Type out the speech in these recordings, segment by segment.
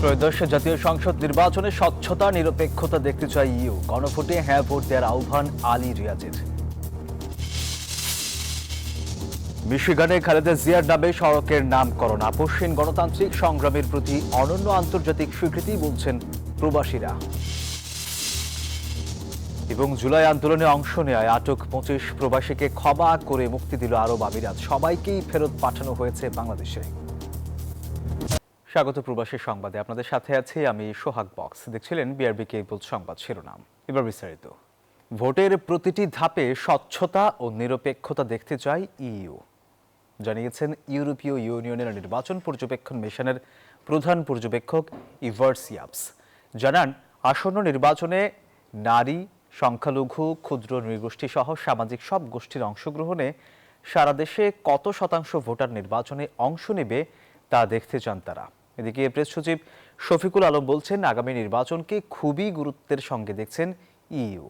ত্রয়োদশ জাতীয় সংসদ নির্বাচনে স্বচ্ছতা নিরপেক্ষতা দেখতে চায় ইউ। গণভোটে হ্যাঁ ভোট দেওয়ার আহ্বান আলী রিয়াজের। মিশিগানে খালেদা জিয়ার নামে সড়কের নামকরণ আপসহীন গণতান্ত্রিক সংগ্রামের প্রতি অনন্য আন্তর্জাতিক স্বীকৃতি বলছেন প্রবাসীরা। এবং জুলাই আন্দোলনে অংশ নেয় আটক 25 প্রবাসীকে ক্ষমা করে মুক্তি দিল আরব আমিরাত। সবাইকেই ফেরত পাঠানো হয়েছে বাংলাদেশে। স্বাগত প্রবাসী সংবাদে, আপনাদের সাথে আছি আমি সোহাগ বক্স। দেখছিলেন বিআরবি কেবল সংবাদ শিরোনাম, এবার বিস্তারিত। ভোটের প্রতিটি ধাপে স্বচ্ছতা ও নিরপেক্ষতা দেখতে চায় ইইউ, জানিয়েছেন ইউরোপীয় ইউনিয়নের নির্বাচন পর্যবেক্ষণ মিশনের প্রধান পর্যবেক্ষক ইভার্স ইয়াপস। জানান, আসন্ন নির্বাচনে নারী, সংখ্যালঘু, ক্ষুদ্র নৃগোষ্ঠী সহ সামাজিক সব গোষ্ঠীর অংশগ্রহণে সারা দেশে কত শতাংশ ভোটার নির্বাচনে অংশ নেবে তা দেখতে চান তারা। এদিকে প্রেস সচিব শফিকুল আলম বলছেন, আগামী নির্বাচনকে খুবই গুরুত্বের সঙ্গে দেখছেন ইইউ।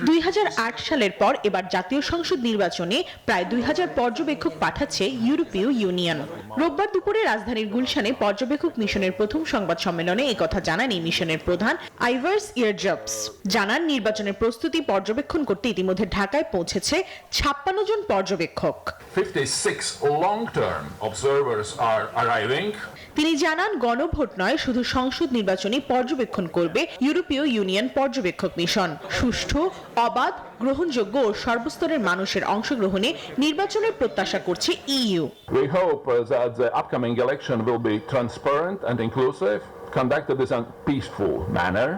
2008 সালের পর এবার জাতীয় সংসদ নির্বাচনে প্রায় 2000 পর্যবেক্ষক পাঠাচ্ছে ইউরোপীয় ইউনিয়ন। রোববার দুপুরে রাজধানীর গুলশানে পর্যবেক্ষক মিশনের প্রথম সংবাদ সম্মেলনে একথা জানান এই মিশনের প্রধান আইভার্স ইয়ারজপস। জানান, নির্বাচনের প্রস্তুতি পর্যবেক্ষণ করতে ইতিমধ্যে ঢাকায় পৌঁছেছে 56 জন পর্যবেক্ষক। 56 long-term observers are arriving. তিনি জানান, গণভোট নয়, শুধু সংসদ নির্বাচনী পর্যবেক্ষণ করবে ইউরোপীয় ইউনিয়ন পর্যবেক্ষক মিশন। সুষ্ঠু, অবাধ, গ্রহণযোগ্য ও সর্বস্তরের মানুষের অংশগ্রহণে নির্বাচনের প্রত্যাশা করছে EU. We hope that the upcoming election will be transparent and inclusive, conducted in a peaceful manner.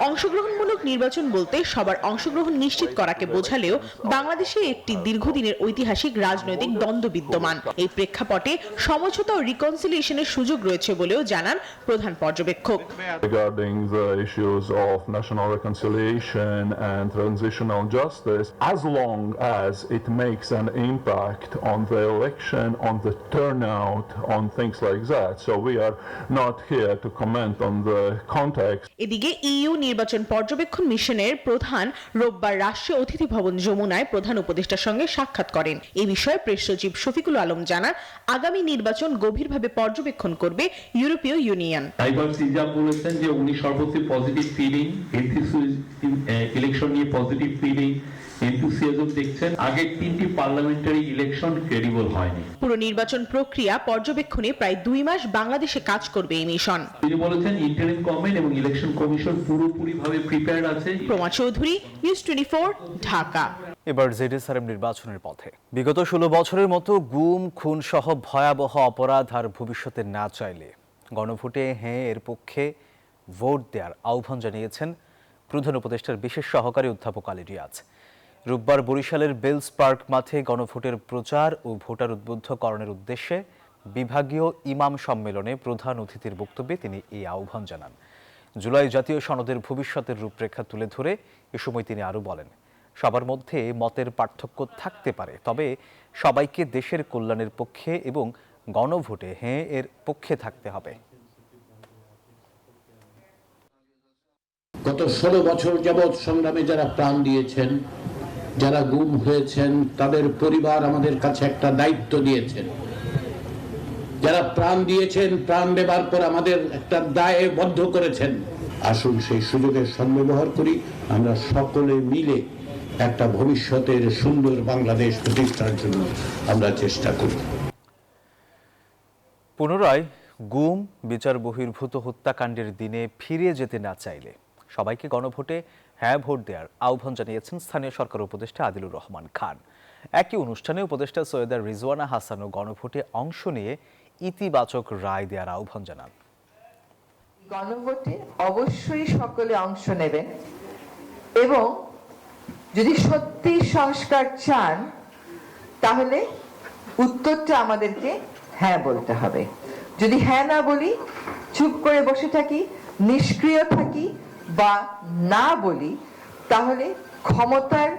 অংশগ্রহণমূলক নির্বাচন বলতে সবার অংশগ্রহণ নিশ্চিত করাকে বোঝালেও বাংলাদেশে একটি দীর্ঘদিনের ঐতিহাসিক রাজনৈতিক দ্বন্দ্ব বিদ্যমান। এই প্রেক্ষাপটে সমঝোতা ও রিকনসিলিয়েশনের সুযোগ রয়েছে বলেও জানান প্রধান পর্যবেক্ষক। Regarding the issues of national reconciliation and transitional justice, as long as it makes an impact on the election, on the turnout, on things like that. So we are not here to comment on the context. এদিকে EU নির্বাচন পর্যবেক্ষণ মিশনের প্রধান রোববার রাষ্ট্রীয় অতিথি ভবন যমুনায় প্রধান উপদেষ্টার সঙ্গে সাক্ষাৎ করেন। এই বিষয়ে প্রেস সচিব শফিকুল আলম জানান, আগামী নির্বাচন গভীরভাবে পর্যবেক্ষণ করবে ইউরোপীয় ইউনিয়ন। আইভার্স ইয়াপ বলেছেন যে উনি সর্বত্র পজিটিভ ফিলিং, ইলেকশন নিয়ে পজিটিভ ফিলিং, এনথুসিয়াজম দেখছেন। আগে 3টি পার্লামেন্টারি ইলেকশন ক্রেডিবল হয়নি। পুরো নির্বাচন প্রক্রিয়া পর্যবেক্ষণে প্রায় 2 মাস বাংলাদেশে কাজ করবে এই মিশন। তিনি বলেছেন, ইন্টারিম গভর্নমেন্ট এবং ইলেকশন কমিশন পুরোপুরিভাবে প্রিপেয়ার্ড আছে। প্রমা চৌধুরী, নিউজ 24, ঢাকা। এবার জেডএসআরএম নির্বাচনের পথে। বিগত 16 বছরের মতো গুম, খুন সহ ভয়াবহ অপরাধ আর ভবিষ্যতে না চাইলে গণভোটে হ্যাঁ এর পক্ষে ভোট দেওয়ার আহ্বান জানিয়েছেন প্রধান উপদেষ্টার বিশেষ সহকারী অধ্যাপক আলী রিয়াজ। রোববার বরিশালের বেলস পার্ক মাঠে গণভোটের প্রচার ও ভোটার উদ্বুদ্ধকরণের উদ্দেশ্যে বিভাগীয় ইমাম সম্মেলনে প্রধান অতিথির বক্তব্যে তিনি এই আহ্বান জানান। জুলাই জাতীয় সনদের ভবিষ্যতের রূপরেখা তুলে ধরে এ সময় তিনি আরও বলেন, সবার মধ্যে মতের পার্থক্য থাকতে পারে, তবে সবাইকে দেশের কল্যাণের পক্ষে এবং গণভোটে হ্যাঁ এর পক্ষে থাকতে হবে। গত 16 বছর যাবৎ সংগ্রামে যারা প্রাণ দিয়েছেন, যারা গুম হয়েছেন, তাদের পরিবার আমাদের কাছে একটা দায়িত্ব দিয়েছেন। যারা প্রাণ দিয়েছেন, প্রাণ দেবার পর আমাদের একটা দায়ে বদ্ধ করেছেন। আসুন সেই সুযোগের সদ্ব্যবহার করি, আমরা সকলে মিলে একটা ভবিষ্যতের সুন্দর বাংলাদেশ প্রতিষ্ঠার জন্য আমরা চেষ্টা করি। পুনরায় গুম, বিচার বহির্ভূত হত্যাকাণ্ডের দিনে ফিরে যেতে না চাইলে সবাইকে গণভোটে হ্যাঁ ভোট দেওয়ার আহ্বান জানিয়েছেন স্থানীয় সরকার উপদেষ্টা আদিলুর রহমান খান। একই অনুষ্ঠানে উপদেষ্টা সৈয়দা রিজওয়ানা হাসানও গণভোটে অংশ নিয়ে ইতিবাচক রায় দেওয়ার আহ্বান জানান। গণভোটে অবশ্যই সকলে অংশ নেবেন এবং যদি সত্যি সংস্কার চান তাহলে উত্তরটা আমাদেরকে হ্যাঁ বলতে হবে। যদি হ্যাঁ না বলি, চুপ করে বসে থাকি, নিষ্ক্রিয় থাকি বা না বলি, তাহলে ক্ষমতার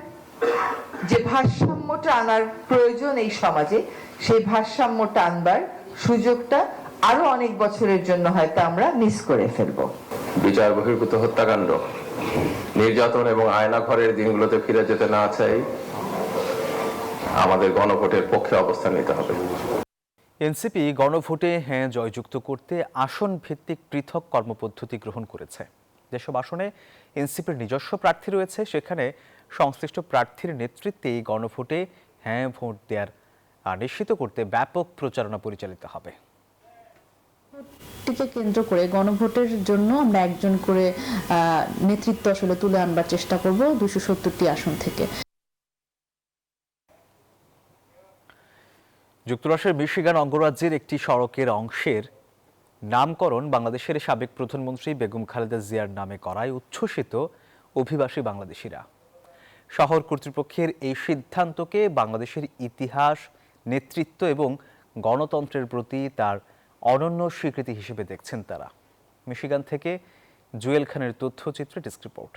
যে ভারসাম্যটা আনার প্রয়োজন এই সমাজে, সেই ভারসাম্যটা আনবার সুযোগটা আরো অনেক বছরের জন্য হয়তো আমরা মিস করে ফেলবো। বিচার বহির্ভূত হত্যাকাণ্ড, নির্যাতন এবং আয়নাঘরের দিনগুলোতে ফিরে যেতে না চাই, আমাদের গণভোটের পক্ষে অবস্থান নিতে হবে। এনসিপি গণভোটে হ্যাঁ জয়যুক্ত করতে আসন ভিত্তিক পৃথক কর্মপদ্ধতি গ্রহণ করেছে। যেসব আসনে এনসিপির নিজস্ব প্রার্থী রয়েছে সেখানে সংশ্লিষ্ট প্রার্থীর নেতৃত্বে এই গণভোটে হ্যাঁ ভোট দেওয়ার নিশ্চিত করতে ব্যাপক প্রচারণা পরিচালিত হবে। টিকে কেন্দ্র করে গণভোটের জন্য আমরা একজন করে নেতৃত্ব আসলে তুলে আনবার চেষ্টা করব 270টি আসন থেকে। যুক্তরাষ্ট্রের মিশিগান অঙ্গরাজ্যের একটি সড়কের অংশের নামকরণ বাংলাদেশের সাবেক প্রধানমন্ত্রী বেগম খালেদা জিয়ার নামে করায় উচ্ছ্বসিত অভিবাসী বাংলাদেশিরা। শহর কর্তৃপক্ষের এই সিদ্ধান্তকে বাংলাদেশের ইতিহাস, নেতৃত্ব এবং গণতন্ত্রের প্রতি তার অনন্য স্বীকৃতি হিসেবে দেখছেন তারা। মিশিগান থেকে জুয়েল খানের তথ্যচিত্রে ডেস্ক রিপোর্ট।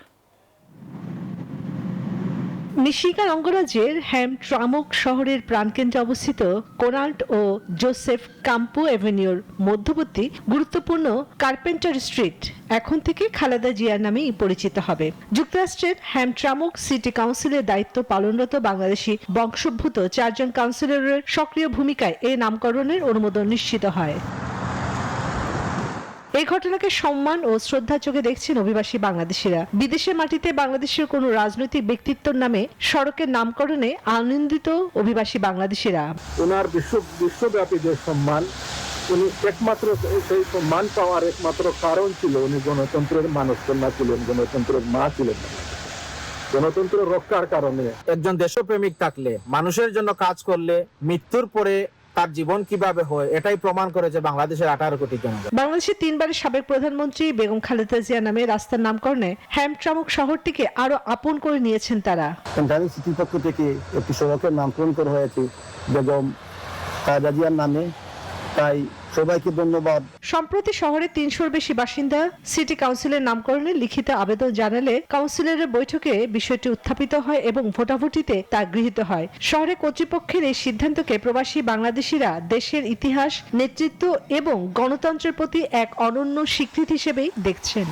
মিশিগান অঙ্গরাজ্যের হ্যামট্রামক শহরের প্রাণকেন্দ্রে অবস্থিত কোনাল্ড ও জোসেফ কাম্পো অ্যাভিনিউর মধ্যবর্তী গুরুত্বপূর্ণ কার্পেন্টার স্ট্রিট এখন থেকে খালেদা জিয়ার নামেই পরিচিত হবে। যুক্তরাষ্ট্রের হ্যামট্রামক সিটি কাউন্সিলের দায়িত্ব পালনরত বাংলাদেশি বংশোদ্ভূত 4 জন কাউন্সিলরের সক্রিয় ভূমিকায় এই নামকরণের অনুমোদন নিশ্চিত হয়। এই ঘটনাকে সম্মান ও শ্রদ্ধার চোখে দেখছেন অভিবাসী বাংলাদেশিরা। বিদেশের মাটিতে বাংলাদেশের কোনো রাজনৈতিক ব্যক্তিত্বর নামে সড়কের নামকরণে আনন্দিত অভিবাসী বাংলাদেশিরা। ওনার বিশ্বব্যাপী যে সম্মান, উনি একমাত্র সেই সম্মান পাওয়ার একমাত্র কারণ ছিল উনি গণতন্ত্রের মানুষকন্যা ছিলেন, গণতন্ত্রের মা ছিলেন। গণতন্ত্র রক্ষার কারণে একজন দেশপ্রেমিক থাকলে, মানুষের জন্য কাজ করলে মৃত্যুর পরে তার জীবন কিভাবে হয় এটাই প্রমাণ করেছে বাংলাদেশের 18 কোটি জনগণ। বাংলাদেশের 3 বারের সাবেক প্রধানমন্ত্রী বেগম খালেদা জিয়া নামে রাস্তার নামকরণে হ্যামট্রামক শহরটিকে আরো আপন করে নিয়েছেন তারা। ঢাকা সিটির পক্ষ থেকে একটি সড়কের নামকরণ করা হয়েছে বেগম খালেদা জিয়ার নামে, তাই সবাইকে ধন্যবাদ। সম্প্রতি শহরের 300-র বেশি বাসিন্দা সিটি কাউন্সিলের নামকরণে লিখিত আবেদন জানালে কাউন্সিলরের বৈঠকে বিষয়টি উত্থাপিত হয় এবং ভোটাভুটিতে তা গৃহীত হয়। শহরের কর্তৃপক্ষের এই সিদ্ধান্তকে প্রবাসী বাংলাদেশিরা দেশের ইতিহাস, নেতৃত্ব এবং গণতন্ত্রের প্রতি এক অনন্য স্বীকৃতি হিসেবেই দেখছেন।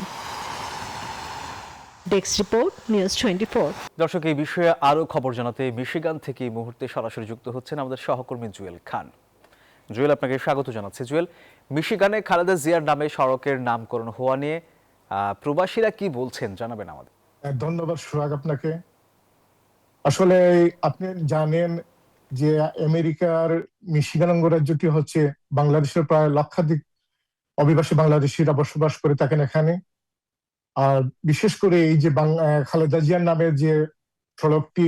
Desk report, news 24। দর্শক, এই বিষয়ে আরো খবর জানাতে মিশিগান থেকে এই মুহূর্তে সরাসরি যুক্ত হচ্ছেন আমাদের সহকর্মী জুয়েল খান। জুয়েল, আপনাকে স্বাগত জানাচ্ছি। জুয়েল, মিশিগানে খালেদা জিয়ার নামে সড়কের নামকরণ হওয়া নিয়ে প্রবাসীরা কি বলছেন জানাবেন আমাদের। ধন্যবাদ সোহাগ আপনাকে। আসলে আপনি জানেন যে আমেরিকার মিশিগান অঙ্গরাজ্যটি হচ্ছে বাংলাদেশের প্রায় লক্ষাধিক অভিবাসী বাংলাদেশিরা বসবাস করে থাকেন এখানে। আর বিশেষ করে এই যে খালেদা জিয়ার নামে যে সড়কটি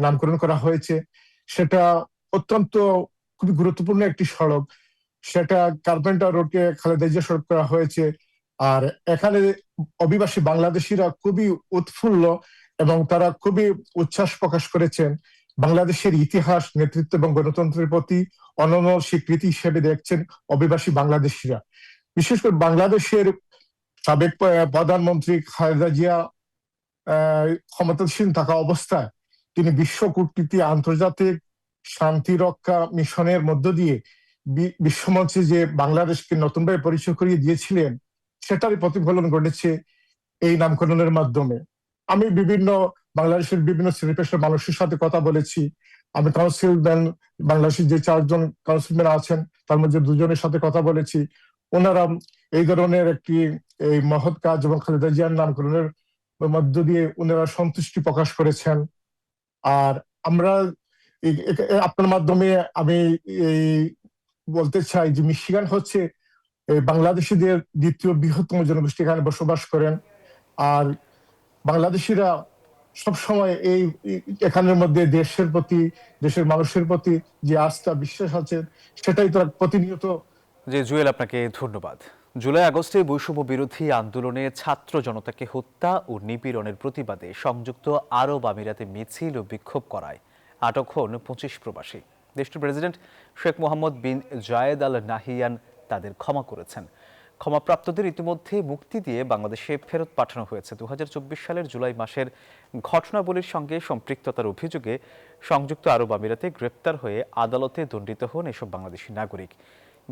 নামকরণ করা হয়েছে সেটা অত্যন্ত খুবই গুরুত্বপূর্ণ একটি সড়ক। সেটা কার্পেন্টার রোডকে খালেদা জিয়া সড়ক করা হয়েছে। আর এখানে অভিবাসী বাংলাদেশিরা খুবই উৎফুল্ল এবং তারা খুবই উচ্ছ্বাস প্রকাশ করেছেন। বাংলাদেশের ইতিহাস, নেতৃত্ব এবং গণতন্ত্রের প্রতি অনন্য স্বীকৃতি হিসেবে দেখছেন অভিবাসী বাংলাদেশিরা। বিশেষ করে বাংলাদেশের সাবেক প্রধানমন্ত্রী খালেদা জিয়া ক্ষমতাসীন থাকা অবস্থায় তিনি বিশ্ব কূটনীতি, আন্তর্জাতিক শান্তি রক্ষা মিশনের মধ্য দিয়ে বিশ্বমঞ্চে যে বাংলাদেশকে নতুনভাবে পরিচয় করিয়ে দিয়েছিলেন সেটারই প্রতিফলন ঘটেছে এই নামকরণের মাধ্যমে। আমি বাংলাদেশের বিভিন্ন শ্রেণী পেশার মানুষের সাথে কথা বলেছি। আমি কাউন্সিলম্যান, বাংলাদেশের যে 4 জন কাউন্সিলম্যান আছেন তার মধ্যে 2 জনের সাথে কথা বলেছি। ওনারা এই ধরনের একটি এই মহৎ কাজ এবং খালেদা জিয়ার নামকরণের মধ্য দিয়ে ওনারা সন্তুষ্টি প্রকাশ করেছেন। আর আমরা আপনার মাধ্যমে আমি এই বলতে চাই যে মিশিগান হচ্ছে বাংলাদেশিদের দ্বিতীয় বৃহত্তম জনগোষ্ঠী, এখানে বসবাস করেন। আর বাংলাদেশিরা সবসময় এই এখানের মধ্যে দেশের প্রতি, দেশের মানুষের প্রতি যে আস্থা, বিশ্বাস আছে সেটাই তারা প্রতিনিয়ত। জি জুয়েল, আপনাকে ধন্যবাদ। জুলাই আগস্টে বৈষম্য বিরোধী আন্দোলনে ছাত্র জনতাকে হত্যা ও নিপীড়নের প্রতিবাদে সংযুক্ত আরব আমিরাতে মিছিল ও বিক্ষোভ করায় আটক হন 25 প্রবাসী। দেশটির প্রেসিডেন্ট শেখ মোহাম্মদ বিন জায়েদ আল নাহিয়ান তাদের ক্ষমা করেছেন। ক্ষমাপ্রাপ্তদের ইতিমধ্যে মুক্তি দিয়ে বাংলাদেশে ফেরত পাঠানো হয়েছে। 2024 সালের জুলাই মাসের ঘটনাবলীর সঙ্গে সম্পৃক্ততার অভিযোগে সংযুক্ত আরব আমিরাতে গ্রেপ্তার হয়ে আদালতে দণ্ডিত হন এসব বাংলাদেশি নাগরিক।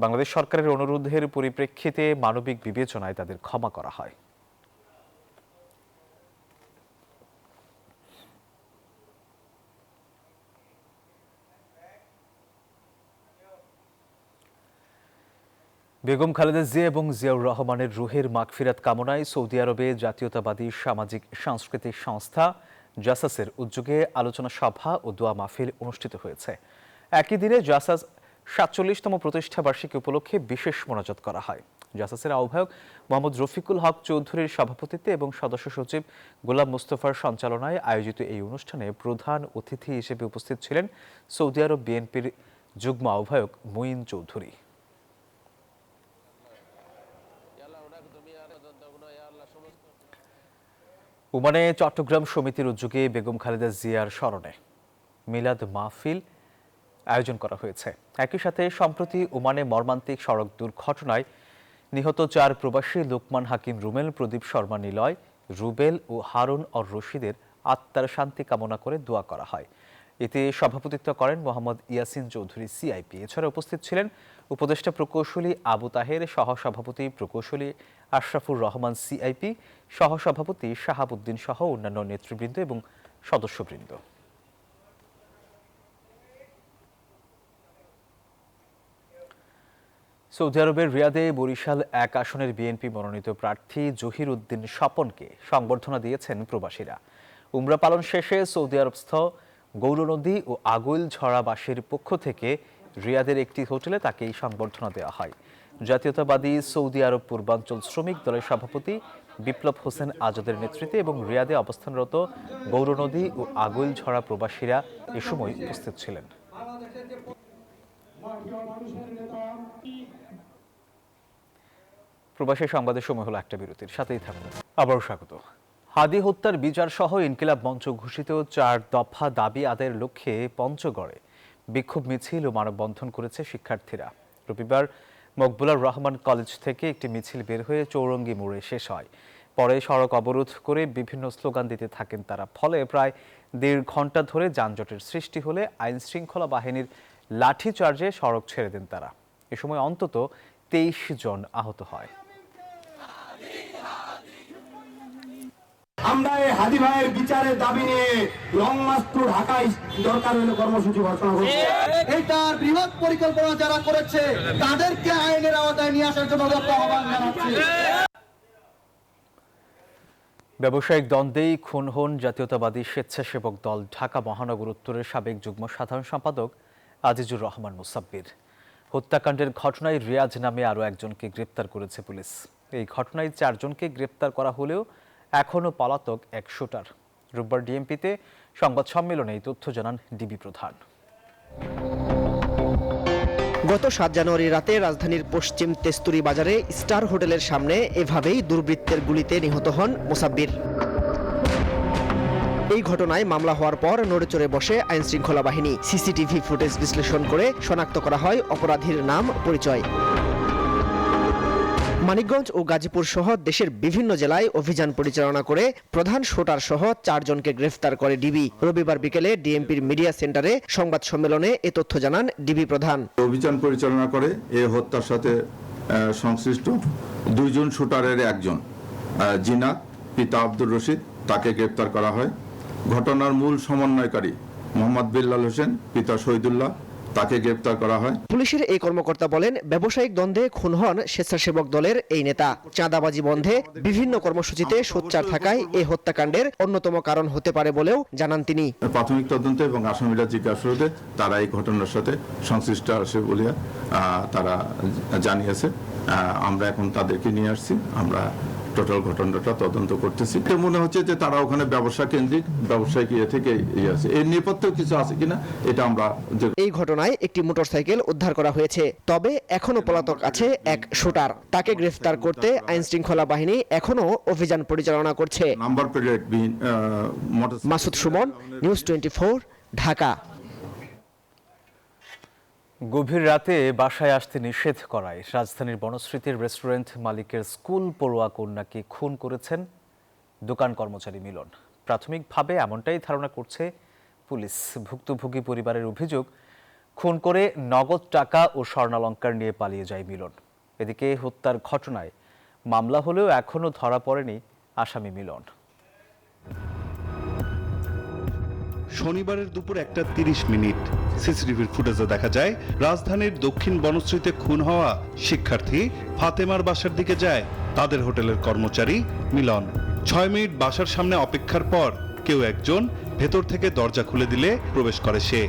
বাংলাদেশ সরকারের অনুরোধের পরিপ্রেক্ষিতে মানবিক বিবেচনায় তাদের ক্ষমা করা হয়। বেগম খালেদা জিয়া এবং জিয়াউর রহমানের রুহের মাগফিরাত কামনায় সৌদি আরবে জাতীয়তাবাদী সামাজিক সাংস্কৃতিক সংস্থা জাসাসের উদ্যোগে আলোচনা সভা ও দোয়া মাহফিল অনুষ্ঠিত হয়েছে। একই দিনে জাসাস ৪৭তম প্রতিষ্ঠা বার্ষিকী উপলক্ষে বিশেষ মোনাজাত করা হয়। জাসাসের আহ্বায়ক মোহাম্মদ রফিকুল হক চৌধুরীর সভাপতিত্বে এবং সদস্য সচিব গোলাম মুস্তফার সঞ্চালনায় আয়োজিত এই অনুষ্ঠানে প্রধান অতিথি হিসেবে উপস্থিত ছিলেন সৌদি আরব বিএনপির যুগ্ম আহ্বায়ক মুঈন চৌধুরী। ওমানে চট্টগ্রাম সমিতির উদ্যোগে বেগম খালেদা জিয়ার স্মরণে মিলাদ মাহফিল আয়োজন করা হয়েছে। একই সাথে সম্প্রতি ওমানে মর্মান্তিক সড়ক দুর্ঘটনায় নিহত 4 প্রবাসী লোকমান হাকিম রুমেল, প্রদীপ শর্মা নিলয়, রুবেল ও হারুন অর রশিদের আত্মার শান্তি কামনা করে দোয়া করা হয়। এতে সভাপতিত্ব করেন মোহাম্মদ ইয়াসিন চৌধুরী সিআইপি। এছাড়া উপস্থিত ছিলেন উপদেষ্টা প্রকৌশলী আবু তাহের, সহসভাপতি প্রকৌশলী আশরাফুর রহমান সিআইপি, সহসভাপতি শাহাবুদ্দিন সহ অন্যান্য নেতৃবৃন্দ এবং সদস্যবৃন্দ। সৌদি আরবের রিয়াদে বরিশাল 1 আসনের বিএনপি মনোনীত প্রার্থী জহির উদ্দিন স্বপনকে সংবর্ধনা দিয়েছেন প্রবাসীরা। উমরা পালন শেষে সৌদি আরবস্থ গৌরনদী ও আগুইল ঝরাবাসীর পক্ষ থেকে রিয়াদের একটি হোটেলে তাকে এই সংবর্ধনা দেওয়া হয়। জাতীয়তাবাদী সৌদি আরব পূর্বাঞ্চল শ্রমিক দলের সভাপতি বিপ্লব হোসেন আজাদের নেতৃত্বে এবং রিয়াদে অবস্থানরত গৌরনদী ও আগুইল ঝরা প্রবাসীরা এ সময় উপস্থিত ছিলেন। প্রবাসী সংবাদের সময় হলো একটা বিরতির, সাথেই থাকুন। আবারও স্বাগত। হাদি হত্যার বিচার সহ ইনকিলাব মঞ্চ ঘোষিত 4 দফা দাবি আদায়ের লক্ষ্যে পঞ্চগড়ে বিক্ষোভ মিছিল ও মানববন্ধন করেছে শিক্ষার্থীরা। রবিবার মকবুলার রহমান কলেজ থেকে একটি মিছিল বের হয়ে চৌরঙ্গি মোড়ে শেষ হয়। পরে সড়ক অবরোধ করে বিভিন্ন স্লোগান দিতে থাকেন তারা। ফলে প্রায় 1.5 ঘন্টা ধরে যানজটের সৃষ্টি হলে আইন শৃঙ্খলা বাহিনীর লাঠিচার্জে সড়ক ছেড়ে দেন তারা। এ সময় অন্তত 23 জন আহত হয়। আমরা এই হাদি ভাইয়ের বিচারের দাবি নিয়ে লং মার্চ টু ঢাকায় দরকার হলে কর্মসূচি ঘোষণা করব। এটা বৃহৎ পরিকল্পনা যারা করেছে তাদেরকে আইনের আওতায় নিয়ে আসার জন্য আহ্বান জানাচ্ছি। ব্যবসায়িক দ্বন্দ্বেই খুন হন জাতীয়তাবাদী স্বেচ্ছাসেবক দল ঢাকা মহানগর উত্তরের সাবেক যুগ্ম সাধারণ সম্পাদক আজিজুর রহমান মুসাব্বির। হত্যাকাণ্ডের ঘটনায় রিয়াজ নামে আরও একজনকে গ্রেপ্তার করেছে পুলিশ। এই ঘটনায় 4 জনকে গ্রেপ্তার করা হলেও এখনও পলাতক এক শুটার। রোববার ডিএমপিতে সংবাদ সম্মেলনে এই তথ্য জানান ডিবি প্রধান। গত 7 জানুয়ারি রাতে রাজধানীর পশ্চিম তেস্তুরি বাজারে স্টার হোটেলের সামনে এভাবেই দুর্বৃত্তের গুলিতে নিহত হন মুসাব্বির। এই ঘটনায় মামলা হওয়ার পর নড়েচড়ে বসে আইন শৃঙ্খলা বাহিনী। সিসিটিভি ফুটেজ বিশ্লেষণ করে শনাক্ত করা হয় অপরাধীর নাম, পরিচয়। মানিকগঞ্জ ও গাজীপুর সহ দেশের বিভিন্ন জেলায় অভিযান পরিচালনা করে প্রধান শুটার সহ 4 জনকে গ্রেফতার করে ডিবি। রবিবার বিকেলে ডিএমপির মিডিয়া সেন্টারে সংবাদ সম্মেলনে এ তথ্য জানান ডিবি প্রধান। অভিযান পরিচালনা করে এই হত্যার সাথে সংশ্লিষ্ট 2 জন শুটারের একজন জিনাত পিতা আব্দুর রশিদ, তাকে গ্রেফতার করা হয়। ঘটনার মূল সমন্বয়কারী মোহাম্মদ বিল্লাল হোসেন পিতা শহীদুল্লাহ, তাকে গ্রেফতার করা হয়। পুলিশের এই কর্মকর্তা বলেন, ব্যবসায়িক দ্বন্দ্বে খুন হন স্বেচ্ছাসেবক দলের এই নেতা। চাঁদাবাজি বন্ধে বিভিন্ন কর্মসূচিতে সোচ্চার থাকায় এই হত্যাকাণ্ডের অন্যতম কারণ হতে পারে বলেও জানান তিনি। প্রাথমিক তদন্তে এবং আসামিরা জিজ্ঞাসাবাদে তারা এই ঘটনার সাথে সংশ্লিষ্ট আছে বলে তারা জানিয়েছে। আমরা এখন তাদেরকে নিয়ে আসছি, আমরা টোটাল ঘটনাটা তদন্ত করতেছি। মনে হচ্ছে যে তারা ওখানে ব্যবসা কেন্দ্রিক ব্যবসায়িক ইয়ে থেকে আছে, এর নেপথ্যেও কিছু আছে কিনা এটা আমরা। এই ঘটনায় একটি মোটরসাইকেল উদ্ধার করা হয়েছে, তবে এখনো পলাতক আছে এক শুটার। তাকে গ্রেফতার করতে আইন শৃঙ্খলা বাহিনী এখনো অভিযান পরিচালনা করছে। Number plate Masud Suman, news 24, Dhaka. গভীর রাতে বাসায় আসতে নিষেধ করায় রাজধানীর বনশ্রীতির রেস্টুরেন্ট মালিকের স্কুল পড়ুয়া কন্যাকে খুন করেছেন দোকান কর্মচারী মিলন। প্রাথমিকভাবে এমনটাই ধারণা করছে পুলিশ। ভুক্তভোগী পরিবারের অভিযোগ, খুন করে নগদ টাকা ও স্বর্ণালংকার নিয়ে পালিয়ে যায় মিলন। এদিকে হত্যার ঘটনায় মামলা হলেও এখনও ধরা পড়েনি আসামি মিলন। শনিবারের দুপুর 1:30 সিসিটিভির ফুটেজে দেখা যায় রাজধানীর দক্ষিণ বনশ্রীতে খুন হওয়া শিক্ষার্থী ফাতেমার বাসার দিকে যায় তাদের হোটেলের কর্মচারী মিলন। 6 মিনিট বাসার সামনে অপেক্ষার পর কেউ একজন ভেতর থেকে দরজা খুলে দিলে প্রবেশ করে সে।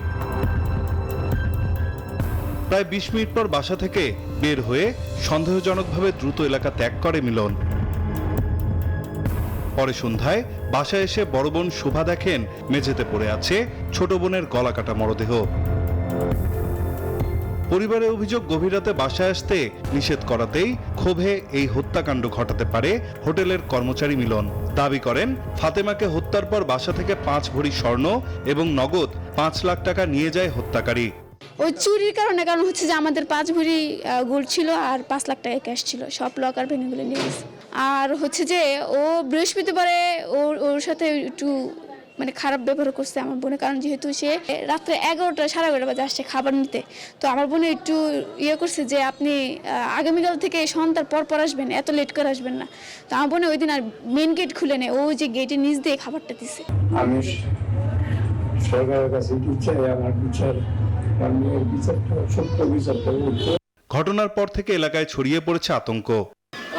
প্রায় 20 মিনিট পর বাসা থেকে বের হয়ে সন্দেহজনকভাবে দ্রুত এলাকা ত্যাগ করে মিলন। পরে সন্ধ্যায় বাসায় এসে বড় বোন শোভা দেখেন মেঝেতে পড়ে আছে ছোট বোনের গলা কাটা মরদেহ। পরিবারের অভিযোগ, গভীর রাতে বাসায় আসতে নিষেধ করাতেই ক্ষোভে এই হত্যাকাণ্ড ঘটাতে পারে হোটেলের কর্মচারী মিলন। দাবি করেন ফাতেমাকে হত্যার পর বাসা থেকে 5 ভরি স্বর্ণ এবং নগদ 5 লাখ টাকা নিয়ে যায় হত্যাকারী। ওই চুরির কারণে, কারণ হচ্ছে যে আমাদের 5 ভরি গোল্ড ছিল আর 5 লাখ টাকা ক্যাশ ছিল, সব লকার ভেঙে নিয়ে গেছে। আর হচ্ছে যে ও বৃহস্পতিবারে ওর সাথে একটু মানে খারাপ ব্যবহার করছে আমার বোনের, কারণ যেহেতু সে রাত্রে 11টা সাড়ে 11টা বাজে আসছে খাবার নিতে। তো আমার বোনে একটু করছে যে আপনি আগামীকাল থেকে সন্ধ্যার পর আসবেন, এত লেট করে আসবেন না। তো আমার বোনে ওই দিন আর মেন গেট খুলে নেয়, ও যে গেটের নিচ দিয়ে খাবারটা দিছে। আমি সরকারের কাছে চাই আমার বিচার, ঘটনার পর থেকে এলাকায় ছড়িয়ে পড়েছে আতঙ্ক।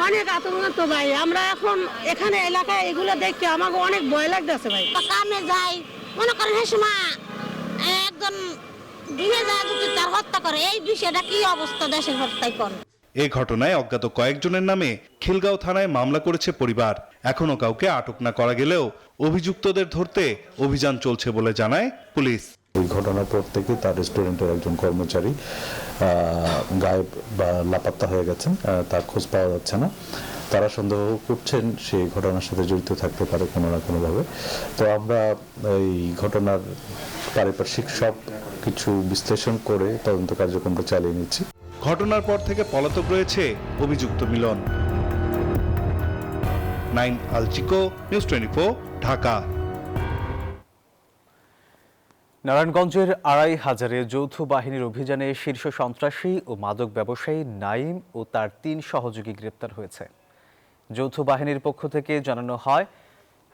অনেক আতঙ্ক তো ভাই, আমরা এখন এখানে এলাকায় এগুলো দেখতে আমাকে অনেক ভয় লাগতেছে ভাই। কামে যাই মনে করেন এই সময় একজন দিনে যায় যদি তার হত্যা করে, এই বিষয়টা কি অবস্থা দেশের হত্যায় করে। এই ঘটনায় অজ্ঞাত কয়েকজনের নামে খিলগাঁও থানায় মামলা করেছে পরিবার। এখনো কাউকে আটক না করা গেলেও অভিযুক্তদের ধরতে অভিযান চলছে বলে জানায় পুলিশ। ওই ঘটনার পর থেকে তার রেস্টুরেন্টের একজন কর্মচারী গায়েব বা লাপাত্তা হয়ে গেছেন, তার খোঁজ পাওয়া যাচ্ছে না। তারা সন্দেহ করছেন সেই ঘটনার সাথে জড়িত থাকতে পারে কোনো না কোনোভাবে। তো আমরা এই ঘটনার পারিপার্শ্বিক সব কিছু বিশ্লেষণ করে তদন্ত কার্যক্রমটা চালিয়ে নিচ্ছি। ঘটনার পর থেকে পলাতক রয়েছে অভিযুক্ত মিলন। 9 আলচিকো, নিউজ 24, ঢাকা। নারায়ণগঞ্জের 2,500-এ যৌথ বাহিনীর অভিযানে শীর্ষ সন্ত্রাসী ও মাদক ব্যবসায়ী নাইম ও তার 3 সহযোগী গ্রেপ্তার হয়েছে। যৌথ বাহিনীর পক্ষ থেকে জানানো হয়,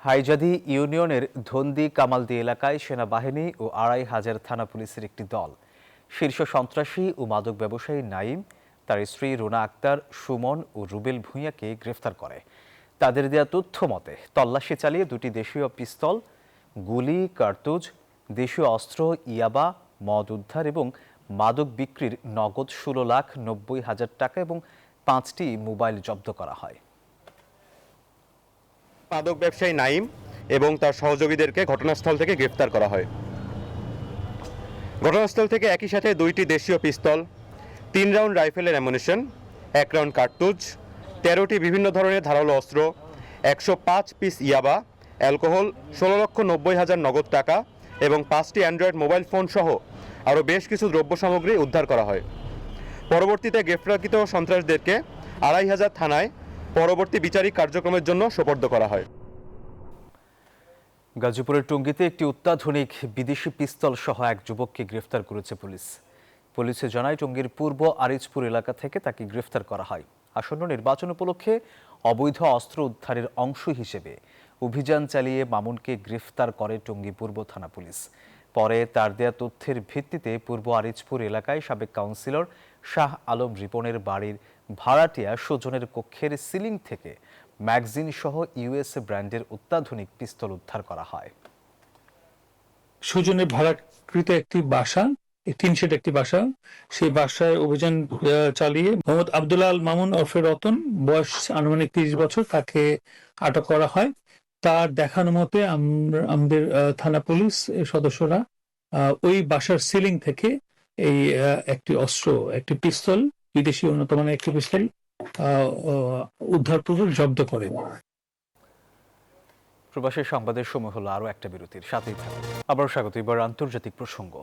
হাইজাদি ইউনিয়নের ধন্দি কামালদি এলাকায় সেনাবাহিনী ও 2,500 থানা পুলিশের একটি দল শীর্ষ সন্ত্রাসী ও মাদক ব্যবসায়ী নাইম, তার স্ত্রী রুনা আক্তার, সুমন ও রুবেল ভূঁইয়াকে গ্রেফতার করে। তাদের দেয়া তথ্য মতে তল্লাশি চালিয়ে 2টি দেশীয় পিস্তল, গুলি, কার্তুজ, দেশীয় অস্ত্র, ইয়াবা, মদ উদ্ধার এবং মাদক বিক্রির নগদ 16,90,000 টাকা এবং 5টি মোবাইল জব্দ করা হয়। মাদক ব্যবসায়ী নাইম এবং তার সহযোগীদেরকে ঘটনাস্থল থেকে গ্রেফতার করা হয়। ঘটনাস্থল থেকে একই সাথে 2টি দেশীয় পিস্তল, 3 রাউন্ড রাইফেলের অ্যামুনিশন, 1 রাউন্ড কার্তুজ, 13টি বিভিন্ন ধরনের ধারালো অস্ত্র, 105 পিস ইয়াবা, অ্যালকোহল, 16,90,000 নগদ টাকা এবং 5টি অ্যান্ড্রয়েড মোবাইল ফোন সহ আরও বেশ কিছু দ্রব্য সামগ্রী উদ্ধার করা হয়। পরবর্তীতে গ্রেফতারকৃত সন্ত্রাসীদেরকে 2,500 থানায় পরবর্তী বিচারিক কার্যক্রমের জন্য সোপর্দ করা হয়। গাজীপুরের টঙ্গীতে একটি অত্যাধুনিক বিদেশি পিস্তল সহ এক যুবককে গ্রেফতার করেছে পুলিশ। পুলিশে জানায়, টঙ্গীর পূর্ব আরিজপুর এলাকা থেকে তাকে গ্রেফতার করা হয়। আসন্ন নির্বাচন উপলক্ষে অবৈধ অস্ত্র উদ্ধারের অংশ হিসেবে অভিযান চালিয়ে মামুনকে গ্রেফতার করে টঙ্গী পূর্ব থানা পুলিশ। পরে তার দেয়া তথ্যের ভিত্তিতে পূর্ব আরিজপুর এলাকায় সাবেক কাউন্সিলর শাহ আলম রিপনের বাড়ির ভাড়াটিয়া সুজনের কক্ষের সিলিং থেকে ম্যাগজিন সহ ইউএসএ ব্র্যান্ডের অত্যাধুনিক পিস্তল উদ্ধার করা হয়। সুজনের ভাড়াকৃত একটি বাসা, 3 সেট একটি বাসা, সেই বাসায় অভিযান চালিয়ে মোহাম্মদ আব্দুল্লাহ আল মামুন ওরফে রতন, বয়স আনুমানিক 30 বছর, তাকে আটক করা হয়। তার দেখানো মতে আমাদের থানা পুলিশ সদস্যরা ওই বাসার সিলিং থেকে এই একটি অস্ত্র, একটি পিস্তল, বিদেশি উন্নত মানের একটি পিস্তল উদ্ধারপূর্বক জব্দ করে। প্রবাসী সংবাদের সময় হলো আরও একটা বিরতির, সাথেই থাকুন। আবার স্বাগত। এবার আন্তর্জাতিক প্রসঙ্গ।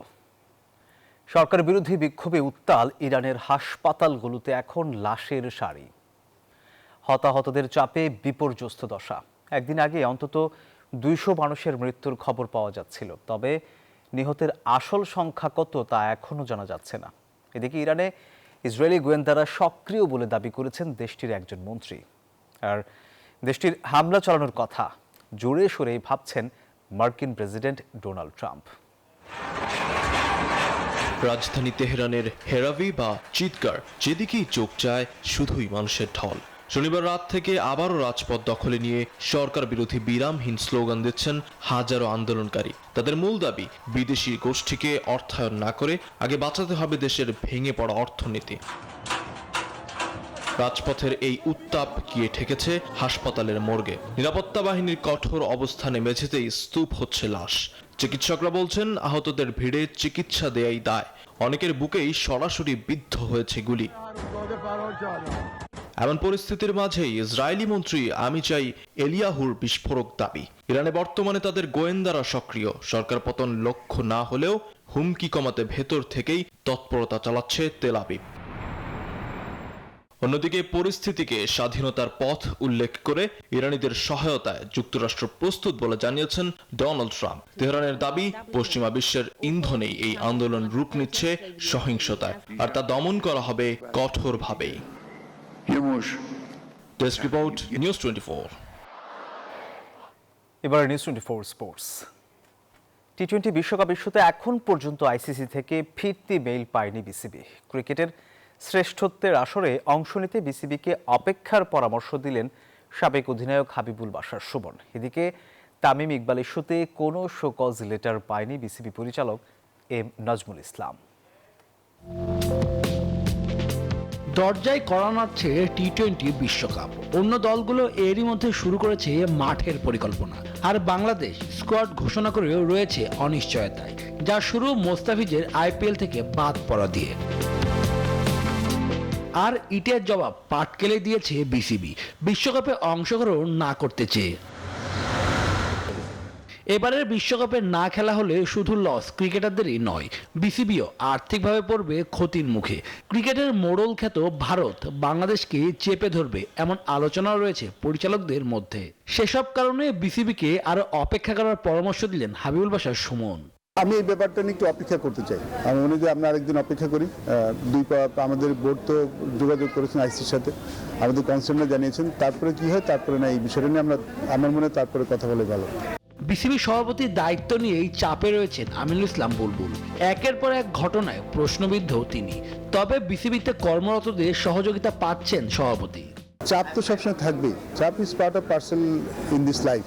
সরকার বিরোধী বিক্ষোভে উত্তাল ইরানের হাসপাতালগুলোতে এখন লাশের সারি। হতাহতদের চাপে বিপর্যস্ত দশা। একদিন আগে অন্তত 200 মানুষের মৃত্যুর খবর পাওয়া যাচ্ছিল, তবে নিহতের আসল সংখ্যা কত তা এখনও জানা যাচ্ছে না। এদিকে ইরানে ইসরায়েলি গোয়েন্দারা সক্রিয় বলে দাবি করেছেন দেশটির একজন মন্ত্রী। আর দেশটির হামলা চালানোর কথা জোরে সোরেই ভাবছেন মার্কিন প্রেসিডেন্ট ডোনাল্ড ট্রাম্প। রাজধানী তেহরানের হেরাভি বা চিৎকার, যেদিকেই চোখ যায় শুধুই মানুষের ঢল। শনিবার রাত থেকে আবারও রাজপথ দখলে নিয়ে সরকার বিরোধী বিরামহীন স্লোগান দিচ্ছেন হাজারো আন্দোলনকারী। তাদের মূল দাবি, বিদেশি গোষ্ঠীকে অর্থায়ন না করে আগে বাঁচাতে হবে দেশের ভেঙে পড়া অর্থনীতি। রাজপথের এই উত্তাপ গিয়ে ঠেকেছে হাসপাতালের মর্গে। নিরাপত্তা বাহিনীর কঠোর অবস্থানে মেঝেতেই স্তূপ হচ্ছে লাশ। চিকিৎসকরা বলছেন আহতদের ভিড়ে চিকিৎসা দেয়াই দায়। অনেকের বুকেই সরাসরি বিদ্ধ হয়েছে গুলি। এমন পরিস্থিতির মাঝেই ইসরায়েলি মন্ত্রী আমিচাই এলিয়াহুর বিস্ফোরক দাবি, ইরানে বর্তমানে তাদের গোয়েন্দারা সক্রিয়। সরকার পতন লক্ষ্য না হলেও হুমকি কমাতে ভেতর থেকেই তৎপরতা চালাচ্ছে তেল আবিব। অন্যদিকে পরিস্থিতিকে স্বাধীনতার পথ উল্লেখ করে ইরানিদের সহায়তায় যুক্তরাষ্ট্র প্রস্তুত বলে জানিয়েছেন ডোনাল্ড ট্রাম্প। তেহরানের দাবি, পশ্চিমা বিশ্বের ইন্ধনেই এই আন্দোলন রূপ নিচ্ছে সহিংসতায়, আর তা দমন করা হবে কঠোরভাবেই। Desk report, news 24। এবার নিউজ 24 স্পোর্টস। টি-20 বিশ্বকাপ ইস্যুতে এখন পর্যন্ত আইসিসি থেকে ফিরতি মেইল পায়নি বিসিবি। ক্রিকেটের শ্রেষ্ঠত্বের আসরে অংশ নিতে বিসিবিকে অপেক্ষার পরামর্শ দিলেন সাবেক অধিনায়ক হাবিবুল বাশার সুমন। এদিকে তামিম ইকবাল ইস্যুতে কোনো শোকজ লেটার পায়নি বিসিবি পরিচালক এম নাজমুল ইসলাম। দরজায় কড়া নাড়ছে টি-20 বিশ্বকাপ। অন্য দলগুলো এরই মধ্যে শুরু করেছে মাঠের পরিকল্পনা, আর বাংলাদেশ স্কোয়াড ঘোষণা করে রয়েছে অনিশ্চয়তায়, যা শুরু মোস্তাফিজের আইপিএল থেকে বাদ পড়া দিয়ে। আর ইটের জবাব পাটকেলে দিয়েছে বিসিবি, বিশ্বকাপে অংশগ্রহণ না করতে চেয়ে। এবারের বিশ্বকাপে না খেলা হলে শুধু লস ক্রিকেটারদেরই নয়, বিসিবিও আর্থিকভাবে পড়বে ক্ষতির মুখে। ক্রিকেটের মোড়ল খ্যাত ভারত বাংলাদেশকে চেপে ধরবে এমন আলোচনাও রয়েছে পরিচালকদের মধ্যে। সেসব কারণে বিসিবিকে আরো অপেক্ষা করার পরামর্শ দিলেন হাবিবুল বাশার সুমন। আমি এই ব্যাপারটা নিয়ে একটু অপেক্ষা করতে চাই। আমি মনে করি আমরা আরেকদিন অপেক্ষা করি। আমাদের বোর্ড তো যোগাযোগ করেছেন আইসির সাথে, আমাদের কনসার্নরা জানিয়েছেন, তারপরে কি হয় তারপরে না এই বিষয়টা নিয়ে আমার মনে তারপরে কথা বলে ভালো। বিসিবি সভাপতির দায়িত্ব নিয়েই চাপে রয়েছেন আমিনুল ইসলাম বুলবুল। একের পর এক ঘটনায় প্রশ্নবিদ্ধ তিনি, তবে বিসিবিতে কর্মরতদের সহযোগিতা পাচ্ছেন সভাপতি। চাপ তো সবসময় থাকবেই, চাপ is part of person in this life.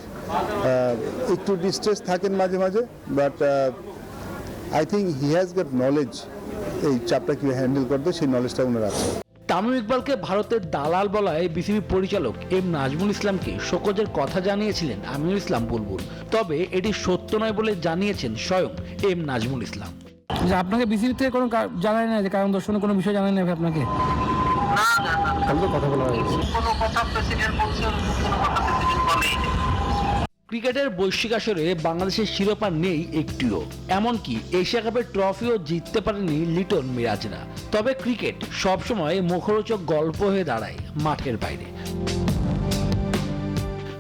একটু ডিস্ট্রেস থাকেন মাঝে মাঝে, but I think he has got knowledge, এই চাপটা কি হ্যান্ডেল করবে সেই নলেজটা উনি রাখছেন। তামিম ইকবালকে ভারতের দালাল বলায় বিসিবি পরিচালক এম নাজমুল ইসলামকে শোকজের কথা জানিয়েছিলেন আমিনুল ইসলাম বুলবুল, তবে এটি সত্য নয় বলে জানিয়েছেন স্বয়ং এম নাজমুল ইসলাম। আপনাকে বিসিবি থেকে কোনো জানায় না, যে কারণ দর্শনের কোনো বিষয় জানায় না আপনাকে? ক্রিকেটের বৈশ্বিক আসরে বাংলাদেশের শিরোপা নেই একটিও, এমনকি এশিয়া কাপের ট্রফিও জিততে পারেনি লিটন মিরাজরা। তবে ক্রিকেট সবসময় মুখরোচক গল্প হয়ে দাঁড়ায় মাঠের বাইরে।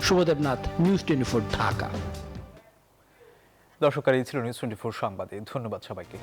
শুভদেবনাথ, নিউজ 24, ঢাকা। দর্শক, এই ছিল নিউজ 24 সংবাদে। ধন্যবাদ সবাইকে।